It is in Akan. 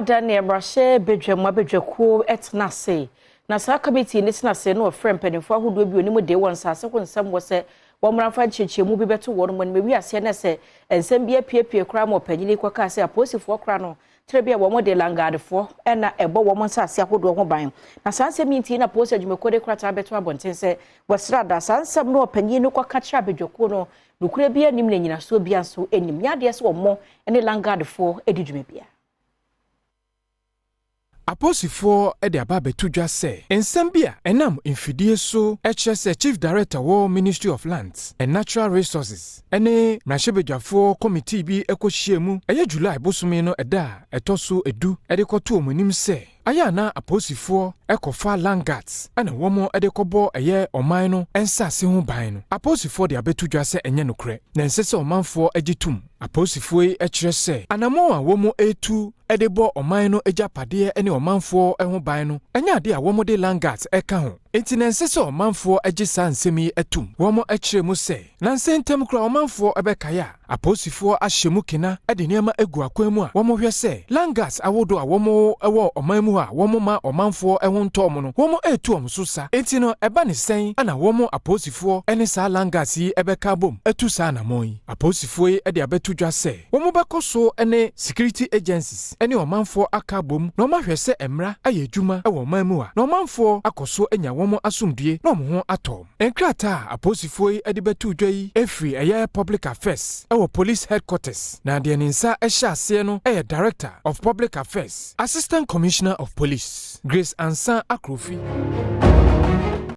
Daniel Brashe bedwam abedwakuo etna se na sa committee ni tena se no frem penifo ahodo bi onimu de won sase ko nsam wo se wo mranfa nchechemu bi beto won mo mewi ase na se ensem bi apiepie kra mo panyini kwaka se aposifo kra no trebia wo mo de langardfo na ebo wo mo sase ahodo ho ban na sanse minti na post adwumekode krata beto abonten se wasra da sansam no panyini kwaka tra bedwakuo no nukure bi anim na nyina so bia so enim yade se wo mo ne langardfo edidwume bia Aposifo ede aba betudwa se ensambia enam infidie so HSA Chief Director wo Ministry of Lands and Natural Resources ene mrahwebedwafo committee bi ekoshiemu eye July bosome no eda etoso edu ede koto omonim se aya na aposifo ekofa langduards ana womo ede kobo eye oman no ensase ho ban no aposifo de abetudwa se enye nokre na nsese omanfo agitum aposifo ekire se anamo a womo etu ede bo oman no ejapade ene omanfo ho ban no enya de a womo de langduards eka ho enti na nsese omanfo agisa nsemi etum womo ekire mu se na nsentem kra omanfo ebekaya aposifo ahyemu kina ede niam egu akwan mu a womo hwe se langduards awodo a womo ewo oman mu a womo ma omanfo ho ntom no womo etu omso sa enti no eba ne sen ana womo aposifo ene sa langduards yi ebeka bom etu sa na moi aposifo ede abetudwa se womo bekoso ene security agencies ene omanfo aka bom na omahwe se emra ayedwuma ewo oman mu a na omanfo akoso enya womo asomdue na omo ho atom enkrata aposifo ede betudwa yi efri eye public affairs ewo police headquarters na de ninsa ehya ase no eye director of public affairs assistant commissioner of police Grace Ansa Akrofi.